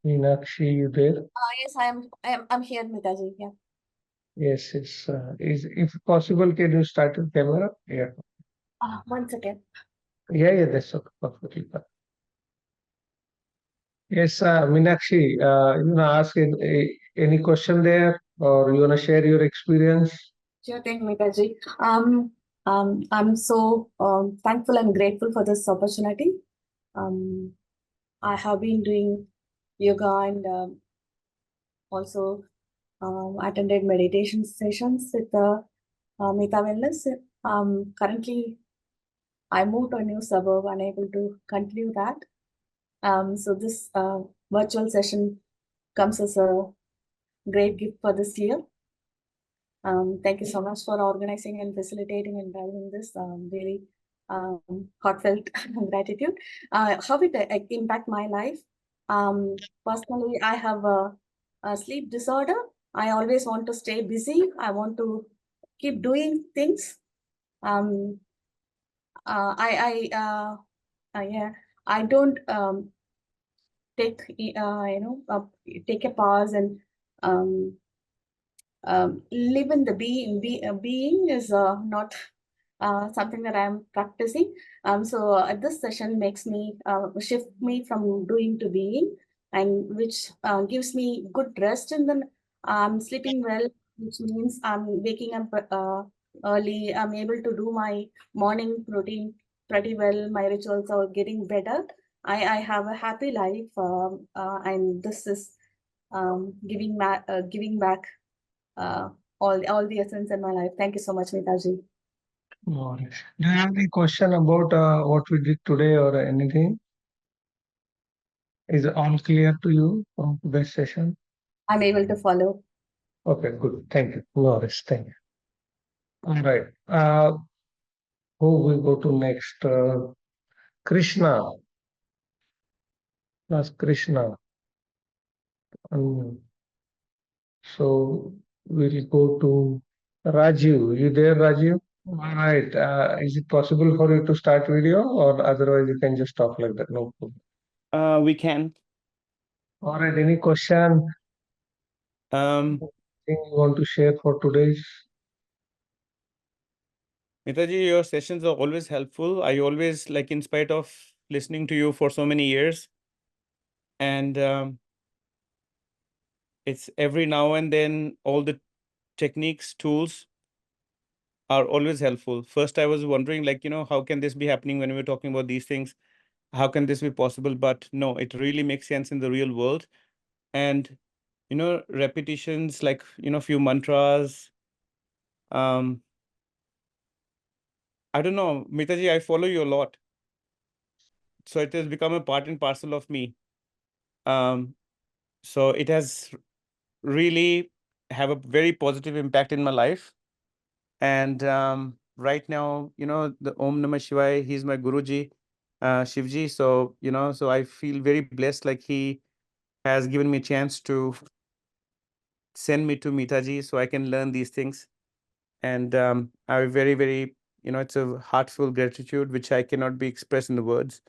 Meenakshi, you there? Yes, I'm here, Mitaji. Yeah. Yes, it's is if possible, can you start your camera? Yeah. One second. Yeah, that's okay, perfectly fine. Yes, Meenakshi, you wanna ask any question there, or you wanna share your experience? Sure thing, Mitaji. I'm so thankful and grateful for this opportunity. Um, I have been doing yoga and also attended meditation sessions with the Mita Wellness. Currently, I moved to a new suburb, unable to continue that. So this virtual session comes as a great gift for this year. Thank you so much for organizing and facilitating and driving this. Really heartfelt gratitude. How it impact my life? Personally, I have a sleep disorder. I always want to stay busy. I want to keep doing things. Um, yeah, I don't take take a pause and um, live in the being is not something that I'm practicing. So this session makes me shift me from doing to being, and which gives me good rest in the sleeping well, which means I'm waking up early. I'm able to do my morning routine pretty well. My rituals are getting better. I have a happy life, and this is giving back uh, all the essence in my life. Thank you so much, Mitaji. No worries. Do you have any question about what we did today or anything? Is it all clear to you from today's session? I'm able to follow. Okay, good. Thank you. No worries. Thank you. All right. Who will go to next? Krishna. That's Krishna. Um, so we'll go to Rajiv. You there, Rajiv? All right. Is it possible for you to start video, or otherwise you can just talk like that? No problem. We can. All right. Any question? Um, Thing you want to share for today's? Mitaji, your sessions are always helpful. I always like, in spite of listening to you for so many years, and it's every now and then all the techniques, tools are always helpful. First, I was wondering, like, how can this be happening when we were talking about these things? How can this be possible? But no, it really makes sense in the real world. And, repetitions, like, few mantras. Um, I don't know, Mitaji, I follow you a lot. So it has become a part and parcel of me. Um, so it has really have a very positive impact in my life. And right now, the Om Namah Shivaya, he's my Guruji, Shivji. So, so I feel very blessed, like he has given me a chance to send me to Mitaji so I can learn these things. And I very, very, it's a heartfelt gratitude, which I cannot be expressed in the words.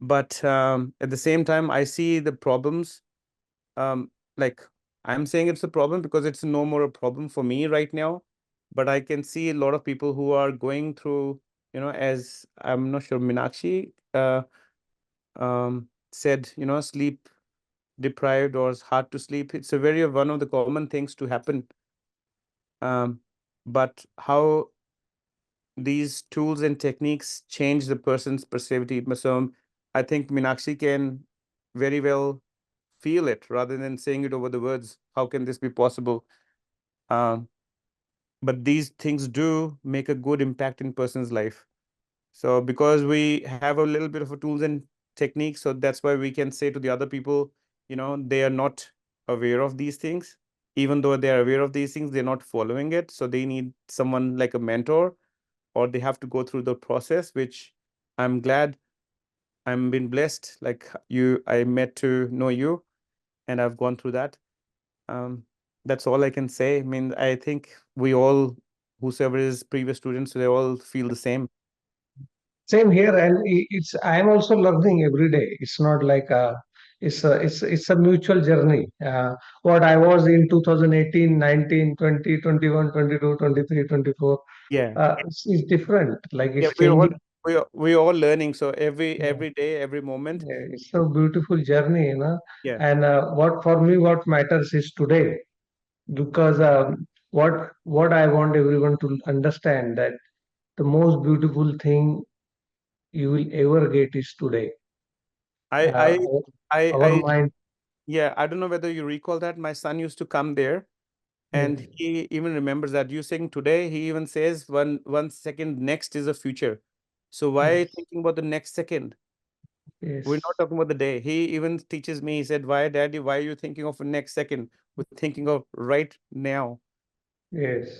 But at the same time, I see the problems. Like, I'm saying it's a problem because it's no more a problem for me right now. But I can see a lot of people who are going through, as I'm not sure, Minakshi said, sleep deprived or it's hard to sleep. It's a very one of the common things to happen. Um, but how these tools and techniques change the person's perceptivity. So I think Minakshi can very well feel it rather than saying it over the words. How can this be possible? Um, but these things do make a good impact in person's life. So because we have a little bit of a tools and techniques, so that's why we can say to the other people, they are not aware of these things. Even though they are aware of these things, they're not following it. So they need someone like a mentor, or they have to go through the process, which I'm glad I'm been blessed. Like you, I met to know you, and I've gone through that. Um, that's all I can say. I mean, I think we all, whosoever is previous students, they all feel the same. Same here, and it's I am also learning every day. It's not like it's a mutual journey. What I was in 2018, 19, 20, 21, 22, 23, 24, Yeah. it's different. Like Yeah, it's changing. we're all learning. So Yeah. every day, every moment. Yeah, it's a beautiful journey, you know. Yeah. And what for me, what matters is today, because what I want everyone to understand that the most beautiful thing you will ever get is today. I Uh, I our I mind. yeah, I don't know whether you recall that my son used to come there, and Yes, he even remembers that you saying today, he even says one second next is a future. So why yes, thinking about the next second? We're not yes, talking about the day. He even teaches me, he said, why, daddy, why are you thinking of the next second? We're thinking of right now. yes.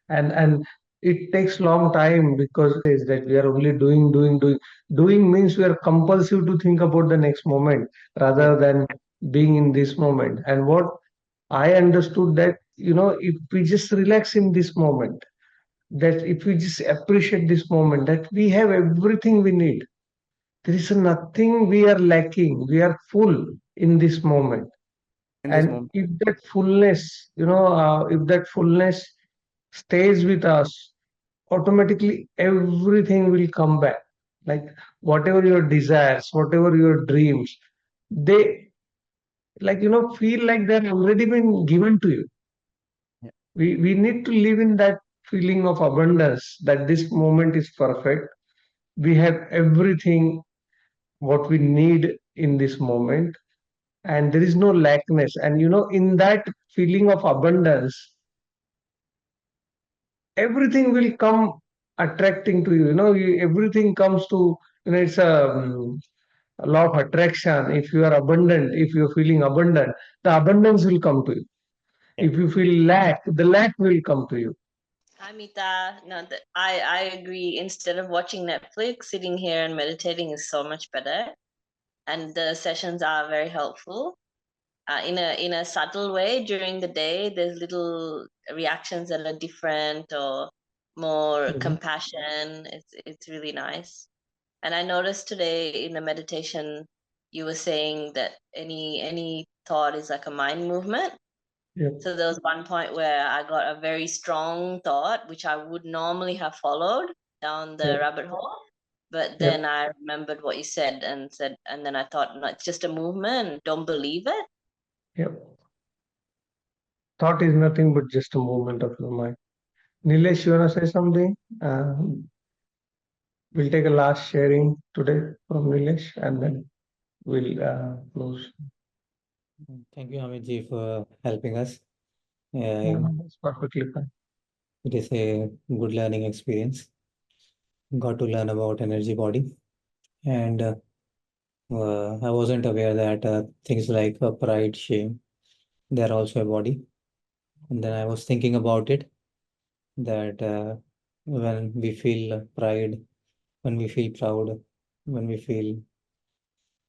And it takes long time because is that we are only doing, doing, doing. Doing means we are compulsive to think about the next moment Yeah. rather than being in this moment. And what I understood that, you know, if we just relax in this moment, that if we just appreciate this moment, that we have everything we need. There is nothing we are lacking. We are full in this moment. In this And moment. if that fullness, if that fullness stays with us, automatically everything will come back. Like whatever your desires, whatever your dreams, they feel like they're already been given to you. Yeah. We need to live in that feeling of abundance that this moment is perfect. We have everything what we need in this moment, and there is no lackness. And in that feeling of abundance, everything will come attracting to you. Everything comes to, it's a law of attraction. If you are abundant, if you're feeling abundant, the abundance will come to you. Yeah. If you feel lack, the lack will come to you. Hi, Mita. No, I agree. Instead of watching Netflix, sitting here and meditating is so much better. And the sessions are very helpful. In a subtle way during the day, there's little reactions that are different or more Mhm. compassion. It's really nice. And I noticed today in the meditation, you were saying that any thought is like a mind movement. Yep. So there was one point where I got a very strong thought, which I would normally have followed down the Yep. rabbit hole. But Yep. then I remembered what you said, and then I thought, no, it's just a movement. Don't believe it. Yep. Thought is nothing but just a movement of your mind. Nilesh, you wanna say something? We'll take a last sharing today from Nilesh, and then we'll close. Thank you, Hamidji, for helping us. It's perfectly fine. It is a good learning experience. Got to learn about energy body, and I wasn't aware that things like pride, shame, they're also a body. And then I was thinking about it that when we feel pride, when we feel proud, when we feel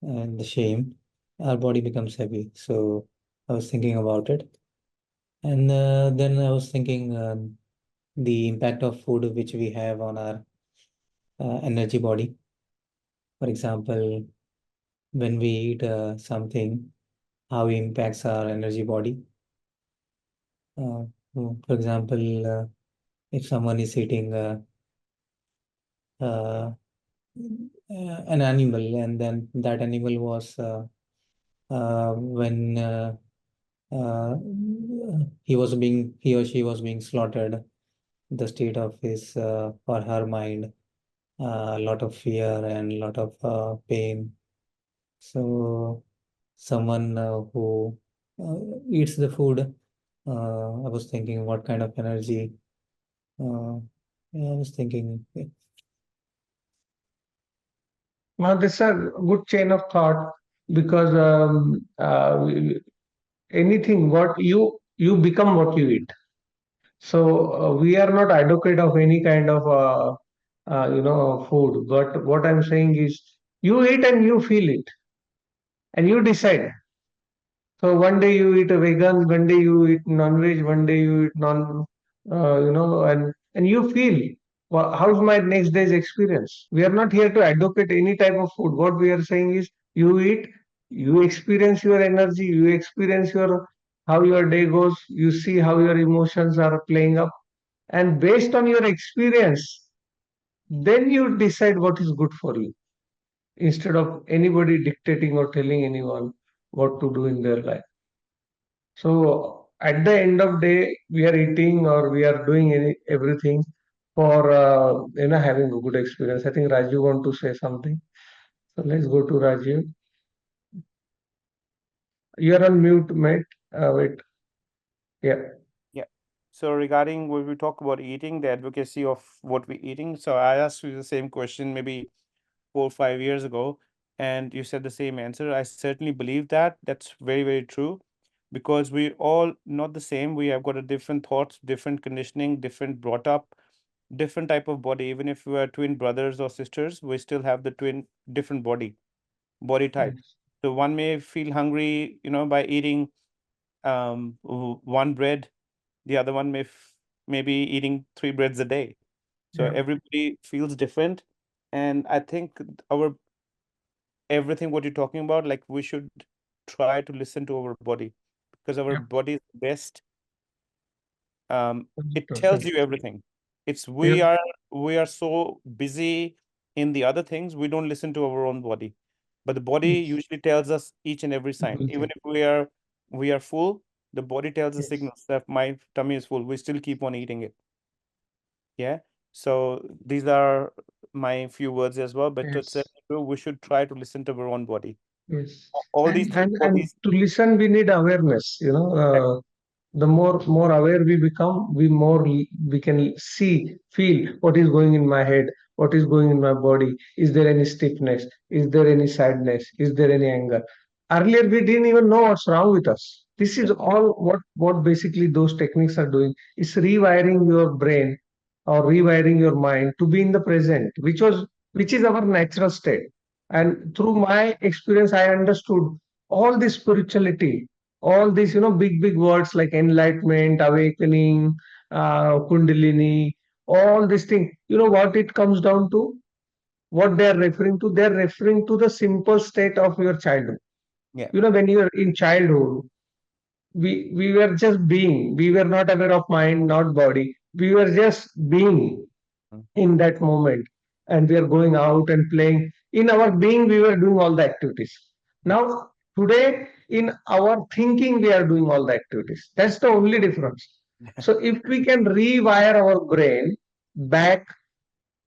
the shame, our body becomes heavy. So I was thinking about it, and then I was thinking the impact of food which we have on our energy body. For example, when we eat something, how it impacts our energy body. For example, if someone is eating uh, an animal, and then that animal was when uh, he or she was being slaughtered, the state of his or her mind, a lot of fear and a lot of pain. So someone who eats the food, I was thinking what kind of energy. Yeah, I was thinking, yeah. Now, this is a good chain of thought because anything what you become what you eat. So we are not advocate of any kind of food, but what I'm saying is you eat and you feel it, and you decide. So one day you eat a vegan, one day you eat non-veg, one day you eat non, and you feel. How's my next day's experience? We are not here to advocate any type of food. What we are saying is you eat, you experience your energy, you experience your how your day goes, you see how your emotions are playing up, and based on your experience, then you decide what is good for you instead of anybody dictating or telling anyone what to do in their life. So at the end of day, we are eating or we are doing everything for having a good experience. I think Raju want to say something. So let's go to Raju. You are on mute, mate. Wait. Yeah. Yeah. So regarding when we talk about eating, the advocacy of what we're eating. So I asked you the same question maybe 4 or 5 years ago, and you said the same answer. I certainly believe that. That's very, very true. Because we all not the same. We have got a different thoughts, different conditioning, different brought up, different type of body. Even if we are twin brothers or sisters, we still have the twin different body type. Yes. So one may feel hungry, by eating one bread. The other one maybe eating three breads a day. So Yeah. everybody feels different, and I think our everything what you're talking about, like we should try to listen to our body because our Yeah. body is best. It tells 100%. you everything. It's Yeah. we are so busy in the other things, we don't listen to our own body. But the body Yes. usually tells us each and every sign. Even Everything. if we are full, the body tells the Yes. signals that my tummy is full. We still keep on eating it. Yeah. So these are my few words as well. But to say Yes. true, we should try to listen to our own body. Yes. All these And three and and bodies. to listen, we need awareness. The more aware we become, we can see, feel what is going in my head, what is going in my body. Is there any stiffness? Is there any sadness? Is there any anger? Earlier, we didn't even know what's wrong with us. This is Yeah. all what basically those techniques are doing. Is rewiring your brain or rewiring your mind to be in the present, which is our natural state. And through my experience, I understood all this spirituality, all these big words like enlightenment, awakening, kundalini, all these things. You know what it comes down to? What they are referring to? They are referring to the simple state of your childhood. Yeah. When you are in childhood, we were just being. We were not aware of mind, not body. We were just being Mm. in that moment, and we are going out and playing. In our being, we were doing all the activities. Yeah. Now today, in our thinking, we are doing all the activities. That's the only difference. So if we can rewire our brain back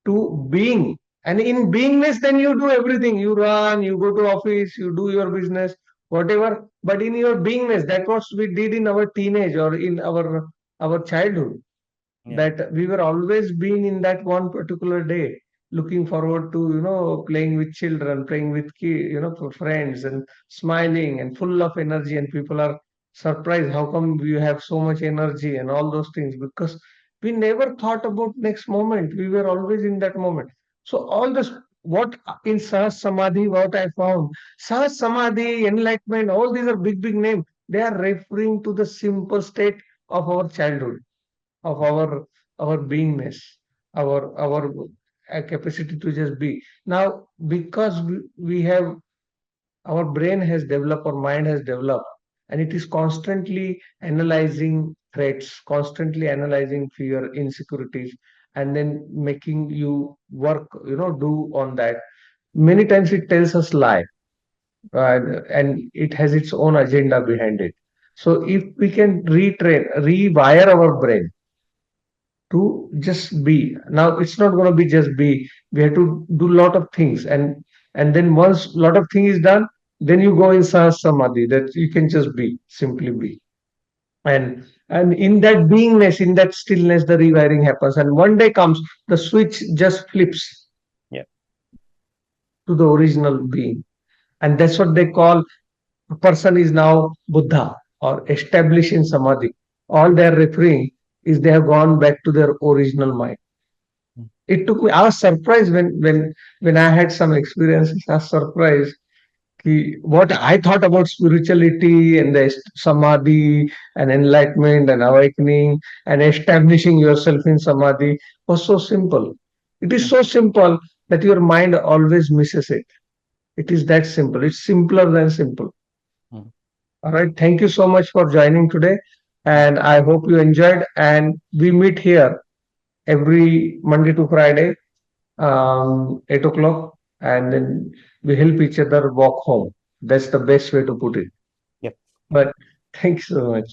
to being, and in beingness, then you do everything. You run, you go to office, you do your business, whatever. But in your beingness, that what we did in our teenage or in our childhood, Yeah. that we were always being in that one particular day, looking forward to playing with children, playing with for friends, and smiling and full of energy, and people are surprised how come you have so much energy and all those things, because we never thought about next moment. We were always in that moment. So all this, what in Sahas Samadhi, what I found, Sahas Samadhi, enlightenment, all these are big names. They are referring to the simple state of our childhood, of our beingness, our capacity to just be. Now because we have, our brain has developed, our mind has developed, and it is constantly analyzing threats, constantly analyzing fear, insecurities, and then making you work, do on that. Many times it tells us lie, and it has its own agenda behind it. So if we can rewire our brain to just be. Now it's not going to be just be. We have to do a lot of things, and then once a lot of thing is done, then you go in samadhi, that you can just be, simply be. And in that beingness, in that stillness, the rewiring happens. And one day comes, the switch just flips Yeah. to the original being. And that's what they call, a person is now Buddha or established in samadhi. All they are referring is they have gone back to their original mind. Mm. It took me, I was surprised when I had some experiences. I was surprised. what I thought about spirituality and the samadhi and enlightenment and awakening and establishing yourself in samadhi was so simple. It is Mm, so simple that your mind always misses it. It is that simple. It's simpler than simple. mm, All right. Thank you so much for joining today. mm. And I hope you enjoyed. And we meet here every Monday to Friday, 8 o'clock, and then we help each other walk home. That's the best way to put it. Yep. But thanks so much.